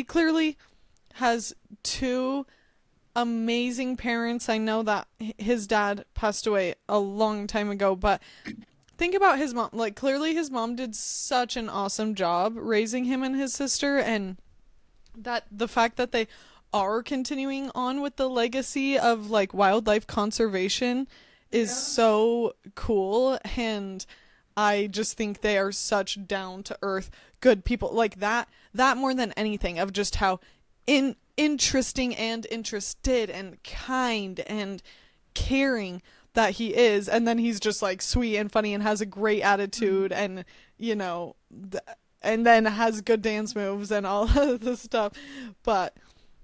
clearly has two amazing parents. I know that his dad passed away a long time ago, but think about his mom. Like, clearly his mom did such an awesome job raising him and his sister, and that the fact that they are continuing on with the legacy of like wildlife conservation is yeah. so cool. And I just think they are such down to earth good people, like that more than anything, of just how interesting and interested and kind and caring that he is. And then he's just like sweet and funny and has a great attitude, and and then has good dance moves and all of this stuff. But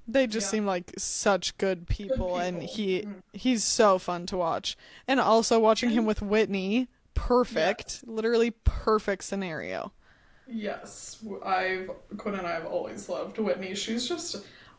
they just Yeah. seem like such good Good people, and people. he's so fun to watch. And also watching him And with Whitney, perfect, yes. literally perfect scenario. Yes, Quinn and I have always loved Whitney.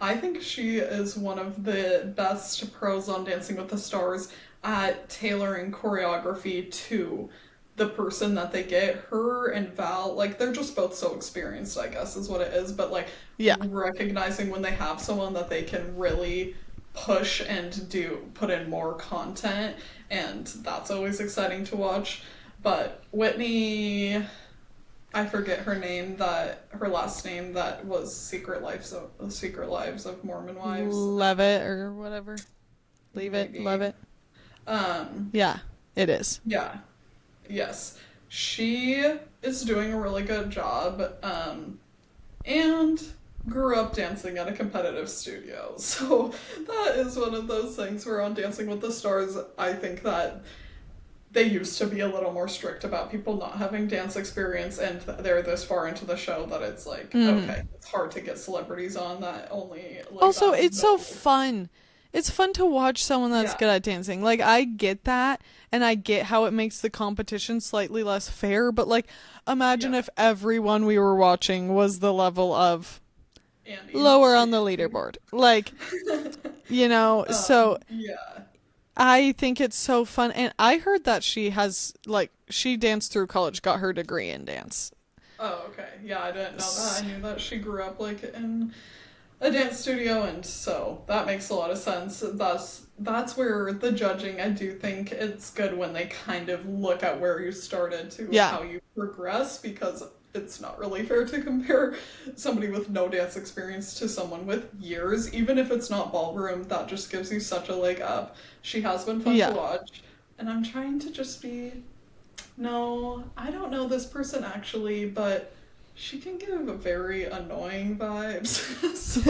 I think she is one of the best pros on Dancing with the Stars at tailoring choreography to the person that they get. Her and Val, like, they're just both so experienced, I guess, is what it is. But, like, Yeah. recognizing when they have someone that they can really push and put in more content, and that's always exciting to watch. But Whitney, I forget her last name, that was Secret Lives of Mormon Wives. Levitt or whatever. Leave it, Maybe. love it. Um, Yeah, it is. yeah, yes, she is doing a really good job. And grew up dancing at a competitive studio, so that is one of those things where on Dancing with the Stars, I think that they used to be a little more strict about people not having dance experience, and they're this far into the show that it's like, okay, it's hard to get celebrities on that only like Also, that it's so know. fun. It's fun to watch someone that's Yeah, good at dancing. Like, I get that, and I get how it makes the competition slightly less fair, but, like, imagine yeah. if everyone we were watching was the level of Andy, lower on the Stacey. leaderboard. Like, so Yeah. I think it's so fun. And I heard that she danced through college, got her degree in dance. Oh, okay. Yeah, I didn't know that. I knew that she grew up like in a dance studio, and so that makes a lot of sense. That's where the judging, I do think it's good when they kind of look at where you started to Yeah. how you progress, because it's not really fair to compare somebody with no dance experience to someone with years. Even if it's not ballroom, that just gives you such a leg up. She has been fun to Yeah. watch, and I'm trying to just be, no, I don't know this person actually, but she can give very annoying vibes. So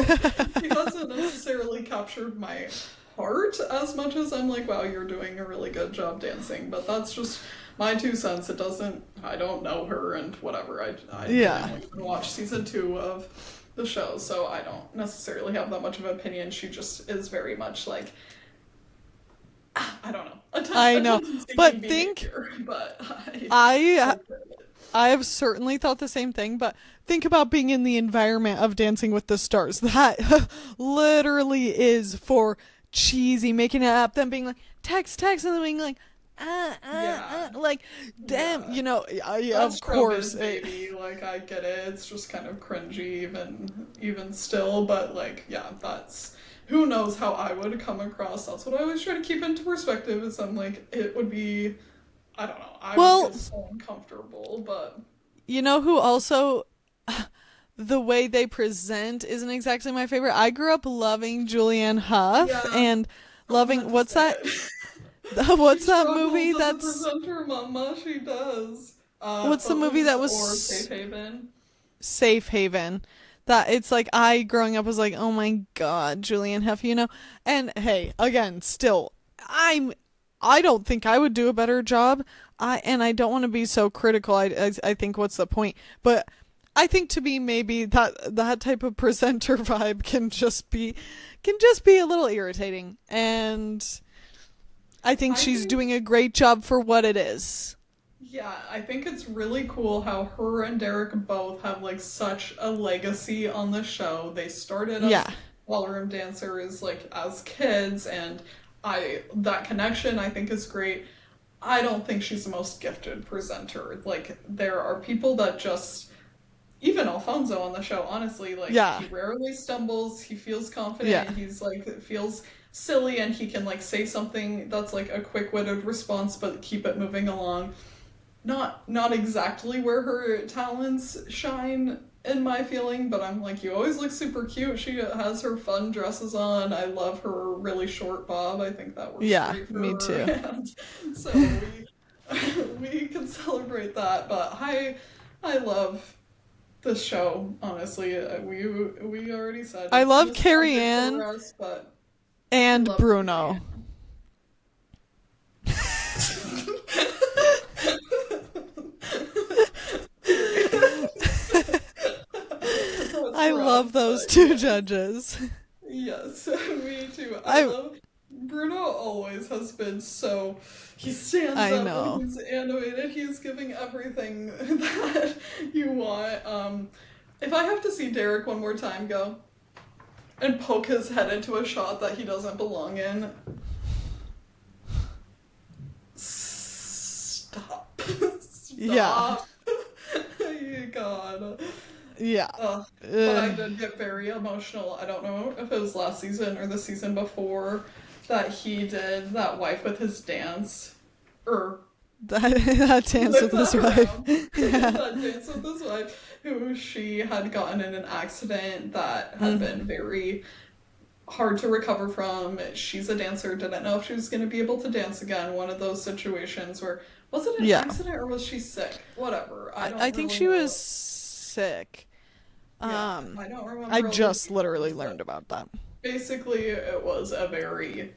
she hasn't necessarily captured my heart as much as I'm like, wow, you're doing a really good job dancing. But that's just my 2 cents. I don't know her, and whatever. I Yeah. didn't even watch season 2 of the show, so I don't necessarily have that much of an opinion. She just is very much like, I don't know, I know. attention-seeking But behavior. But I I have certainly thought the same thing, but think about being in the environment of Dancing with the Stars. That literally is for cheesy, making it up, then being like, text, and then being like, yeah, like, damn, yeah. of That's course. showbiz, baby. Like, I get it. It's just kind of cringy, even still. But like, yeah, that's who knows how I would come across. That's what I always try to keep into perspective. Is I'm like, it would be, I don't know. I would feel Well, so uncomfortable. But you know who also, the way they present isn't exactly my favorite. I grew up loving Julianne Hough yeah, and I wanted loving, to what's say that? it. She What's that movie struggles as a that's, presenter, Mama. She does. what's the movie Footloose that or was Safe Haven. Safe Haven? that it's like I growing up was like, oh my God, Julianne Hough, you know? And hey, again, still, I don't think I would do a better job. I don't want to be so critical. I think what's the point? But I think to me maybe that type of presenter vibe can just be a little irritating. And I think she's doing a great job for what it is. Yeah, I think it's really cool how her and Derek both have like such a legacy on the show. They started as Yeah. ballroom dancers like as kids, and I that connection I think is great. I don't think she's the most gifted presenter. Like there are people that just even Alfonso on the show, honestly, like Yeah. he rarely stumbles, he feels Yeah. confident, he's like feels silly and he can like say something that's like a quick-witted response but keep it moving along. Not exactly where her talents shine in my feeling, but I'm like, you always look super cute. She has her fun dresses on. I love her really short bob. I think that works Yeah, great for me her. too. And so we can celebrate that. But I love this show, honestly. We already said I it's love Carrie nostalgic Ann for us, but I and love Carrie Bruno. Ann. That's I rough, love those but two yeah. judges. Yes, me too. I I love Bruno always has been so he stands I up when know. he's animated. He's giving everything that you want. If I have to see Derek one more time go and poke his head into a shot that he doesn't belong in, stop. Yeah. Stop. God. Yeah. But I Ugh. did get very emotional. I don't know if it was last season or the season before that he did that wife with his dance. Or That dance flip with his that wife. around. Yeah. That dance with his wife, who she had gotten in an accident that had Hmm. been very hard to recover from. She's a dancer, didn't know if she was going to be able to dance again. One of those situations where, was it an Yeah. accident or was she sick? Whatever. I I don't think really she was know. sick. Yeah, Um, I don't I remember all the just literally details, learned but about that. basically it was a very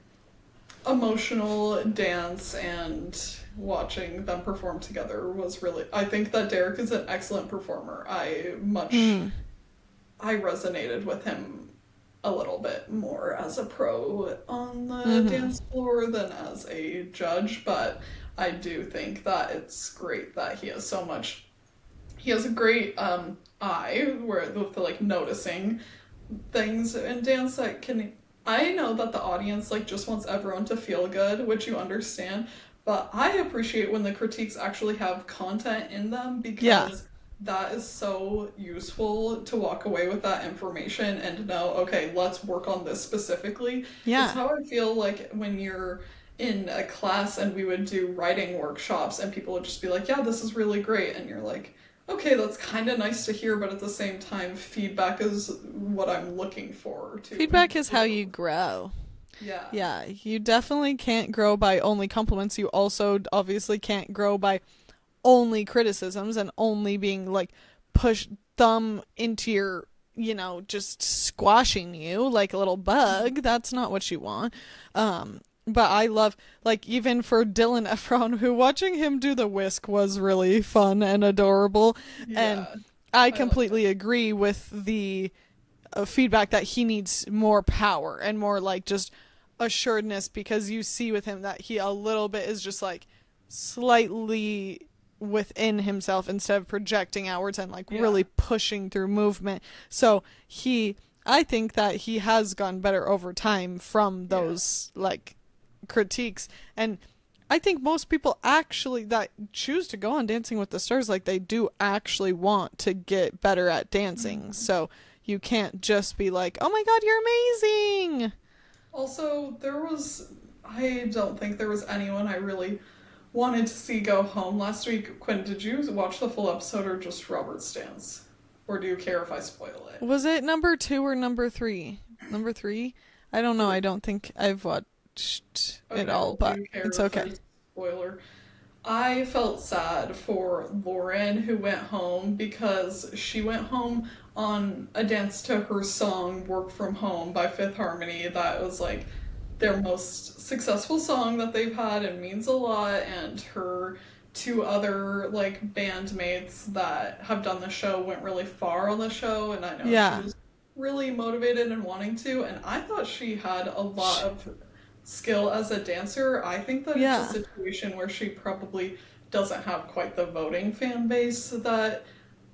emotional dance, and watching them perform together was really, I think that Derek is an excellent performer. Mm. I resonated with him a little bit more as a pro on the Hmm. dance floor than as a judge, but I do think that it's great that he has a great eye where with the like noticing things in dance that can, I know that the audience like just wants everyone to feel good, which you understand, but I appreciate when the critiques actually have content in them Yeah. because that is so useful to walk away with that information and know, okay, let's work on this specifically. It's Yeah. how I feel like when you're in a class and we would do writing workshops and people would just be like, yeah, this is really great. And you're like, okay, that's kind of nice to hear, but at the same time, feedback is what I'm looking for to Feedback is how you improve. grow. Yeah. Yeah, you definitely can't grow by only compliments. You also obviously can't grow by only criticisms and only being like push thumb into your, just squashing you like a little bug. That's not what you want. But I love, like, even for Dylan Efron, who watching him do the whisk was really fun and adorable. And Yeah. I I like that. completely agree with the feedback that he needs more power and more like just assuredness, because you see with him that he a little bit is just like slightly within himself instead of projecting outwards and like Yeah. really pushing through movement. So I think that he has gotten better over time from Yeah. those like critiques. And I think most people actually that choose to go on Dancing with the Stars, like they do actually want to get better at dancing. Mhm. So you can't just be like, oh my God, you're amazing. Also, I don't think there was anyone I really wanted to see go home last week. Quinn, did you watch the full episode or just Robert's dance? Or do you care if I spoil it? Was it number two or number three? Number three? I don't know. I Three. don't think I've watched it Okay, all, well, do but you care it's if okay. there's spoiler? I felt sad for Lauren who went home because she went home on a dance to her song Work From Home by Fifth Harmony. That was like their most successful song that they've had and means a lot. And her two other like bandmates that have done the show went really far on the show. And I know she Yeah. was really motivated and wanting to. And I thought she had a lot of skill as a dancer. I think that it's a Yeah. situation where she probably doesn't have quite the voting fan base that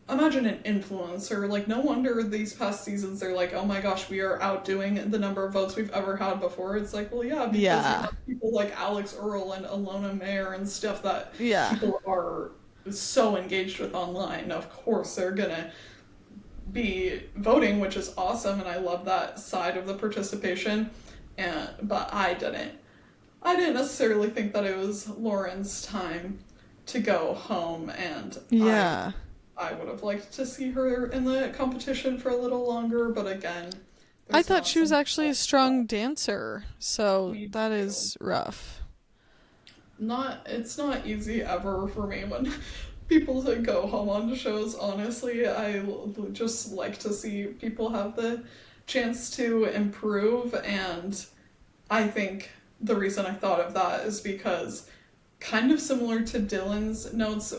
imagine an influencer. Like no wonder these past seasons they're like, oh my gosh, we are outdoing the number of votes we've ever had before. It's like, well, yeah, because you Yeah. have people like Alex Earl and Alona Mayer and stuff that Yeah. people are so engaged with online. Of course, they're gonna be voting, which is awesome, and I love that side of the participation. And but I didn't necessarily think that it was Lauren's time to go home, and Yeah. I would have liked to see her in the competition for a little longer, but again, I there's thought not she was some actually a strong dancer, so me that too. is rough. Not it's not easy ever for me when people to go home on shows. Honestly, just like to see people have the chance to improve, and I think the reason I thought of that is because kind of similar to Dylan's notes,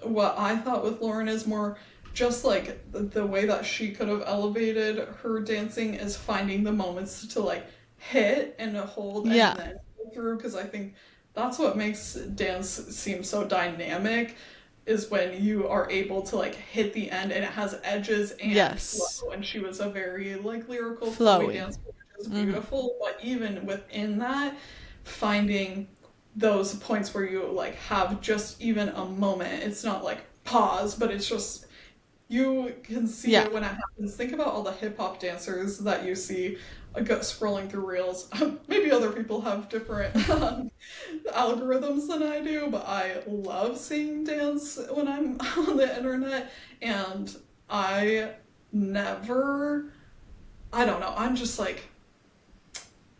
what I thought with Lauren is more just like the way that she could have elevated her dancing is finding the moments to like hit and hold and Yeah. then go through, because I think that's what makes dance seem so dynamic is when you are able to like hit the end and it has edges and Yes. flow, and she was a very like lyrical flowy Flowy. dancer, which is Hmm. beautiful, but even within that finding those points where you like have just even a moment, it's not like pause, but it's just you can see Yeah. it when it happens. Think about all the hip hop dancers that you see scrolling through reels. Maybe other people have different algorithms than I do, but I love seeing dance when I'm on the internet, and I never, I don't know, I'm just like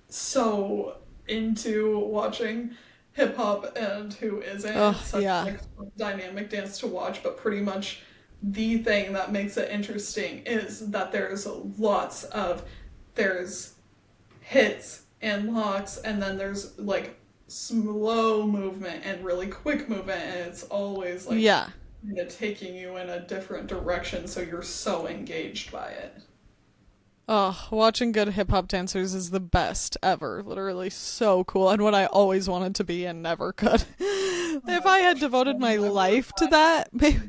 so into watching hip hop and who isn't. Oh, It's such yeah. like dynamic dance to watch, but pretty much the thing that makes it interesting is that there's hits and locks, and then there's like slow movement and really quick movement, and it's always like Yeah. taking you in a different direction, so you're so engaged by it. Oh, watching good hip hop dancers is the best ever. Literally so cool, and what I always wanted to be and never could. Oh If my I had gosh, devoted I'll my never life to that, maybe,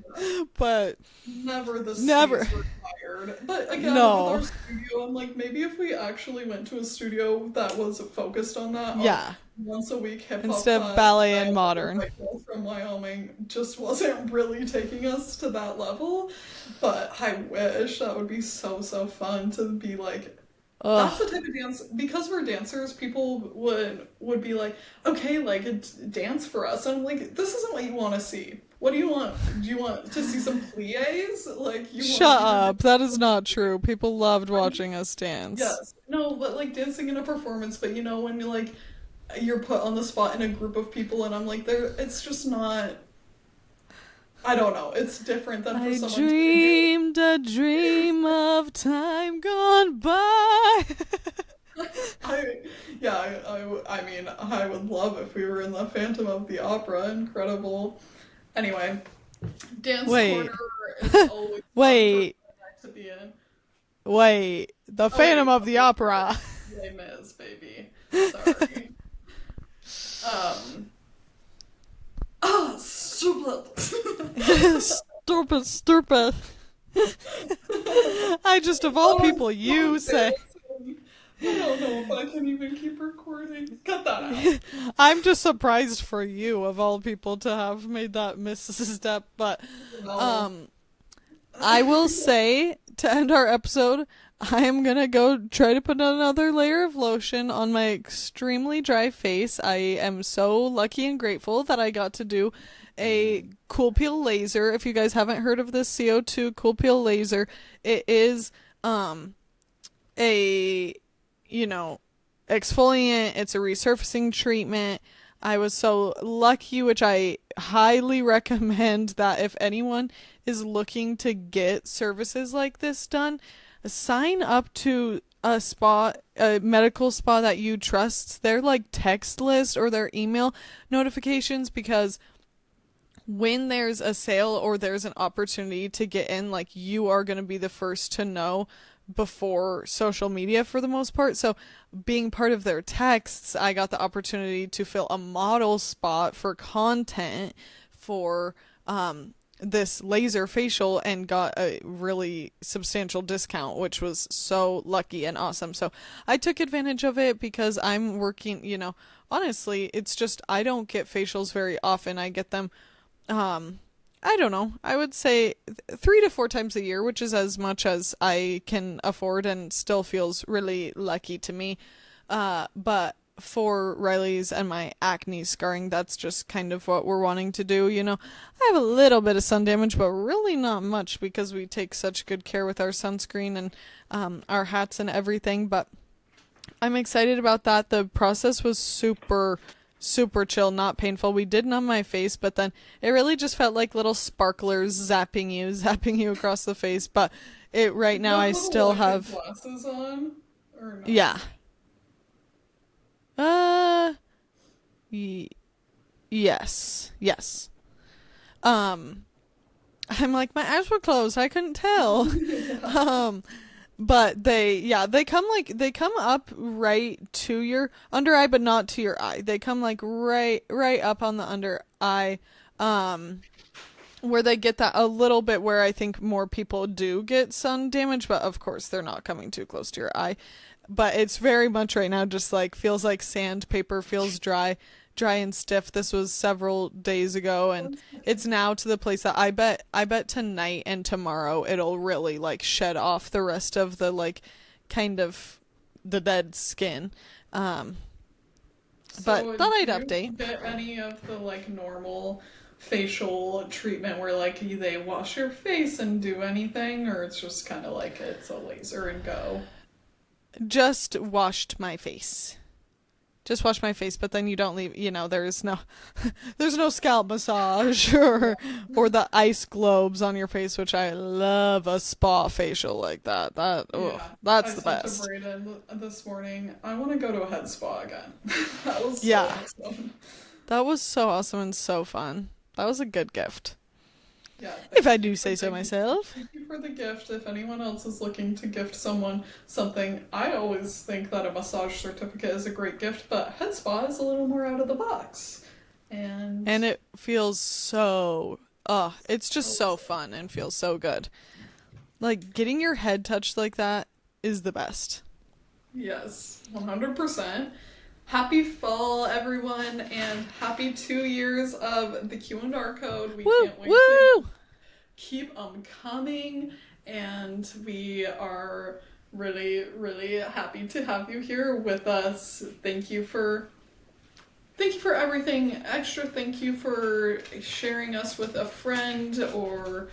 but never the never. seats required. But again, with our No. studio, I'm like, maybe if we actually went to a studio that was focused on that, our Yeah. once a week hip hop Instead of class, ballet I and with modern. my girl from Wyoming just wasn't really taking us to that level. But I wish that would be so, so fun to be like, that's the Ugh. type of dance, because we're dancers, people would be like, okay, like dance for us, and I'm like, this isn't what you want to see. What do you want? Do you want to see some plies? Like you want Shut me to up. That is not true. People loved watching us dance. yes, no, but like dancing in a performance, but when you like you're put on the spot in a group of people, and I'm like, there, it's just not, I don't know, it's different than for I someone to do. dreamed a dream of time gone by. I yeah, I mean, I would love if we were in the Phantom of the Opera. Incredible. Anyway, dance corner Wait. is always fun for Wait. to be in. Wait. The Oh Phantom wait, of the Opera. Les Mis, baby. Sorry. Um. Ah, stupid. Stupid, stupid. I just, of all Oh, I'm people, so you say. embarrassing. I don't know if I can even keep recording. Cut that out. I'm just surprised for you, of all people, to have made that misstep. But No. um, I will say, to end our episode, I am gonna go try to put another layer of lotion on my extremely dry face. I am so lucky and grateful that I got to do a cool peel laser. If you guys haven't heard of this CO2 cool peel laser, it is a, you know, exfoliant, it's a resurfacing treatment. I was so lucky, which I highly recommend that if anyone is looking to get services like this done, sign up to a medical spa that you trust, their like text list or their email notifications, because when there's a sale or there's an opportunity to get in, like you are going to be the first to know before social media for the most part. So being part of their texts, I got the opportunity to fill a model spot for content for this laser facial and got a really substantial discount, which was so lucky and awesome. So I took advantage of it because I'm working, honestly, it's just I don't get facials very often. I get them I don't know. I would say 3 to 4 times a year, which is as much as I can afford and still feels really lucky to me. But for Riley's and my acne scarring, that's just kind of what we're wanting to do. I have a little bit of sun damage, but really not much because we take such good care with our sunscreen and our hats and everything. But I'm excited about that. The process was super chill, not painful. We did numb my face, but then it really just felt like little sparklers zapping you across the face. But right now I still have glasses on, or not? Yeah. Yes. I'm like, my eyes were closed. I couldn't tell. But they come up right to your under eye, but not to your eye. They come like right up on the under eye, where they get that a little bit where I think more people do get sun damage, but of course they're not coming too close to your eye. But it's very much right now just like feels like sandpaper, feels dry and stiff. This was several days ago, and it's now to the place that I bet tonight and tomorrow it'll really like shed off the rest of the like kind of the dead skin. But thought I'd update. Get any of the like normal facial treatment where like they wash your face and do anything, or it's just kind of like it's a laser and go? Just washed my face. But then you don't leave, there's no scalp massage or the ice globes on your face, which I love a spa facial like that. That's the best. I said to Brayden this morning, I want to go to a head spa again. That was so awesome. That was so awesome and so fun. That was a good gift. Yeah, if I do say so myself. Thank you for the gift. If anyone else is looking to gift someone something, I always think that a massage certificate is a great gift, but head spa is a little more out of the box. And it feels it's just so fun and feels so good. Like, getting your head touched like that is the best. Yes, 100%. Happy fall, everyone, and happy 2 years of the Q&R Code. We can't wait to keep them coming, and we are really, really happy to have you here with us. Thank you for everything extra. Thank you for sharing us with a friend or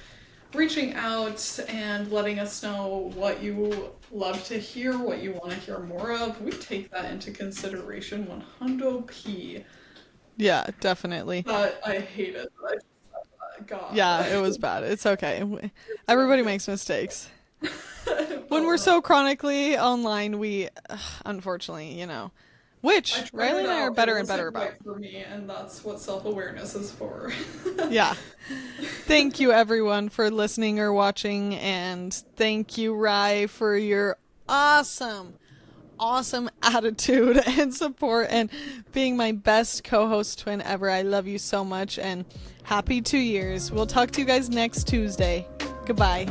reaching out and letting us know what you love to hear, what you want to hear more of. We take that into consideration 100p. Yeah, definitely. But I hate it. God. Yeah, it was bad. It's okay. Everybody makes mistakes. When we're so chronically online, we, unfortunately, which Riley and I are better and better about. For me, and that's what self-awareness is for. Yeah. Thank you, everyone, for listening or watching, and thank you, Rye, for your awesome attitude and support and being my best co-host twin ever. I love you so much, and happy 2 years. We'll talk to you guys next Tuesday. Goodbye.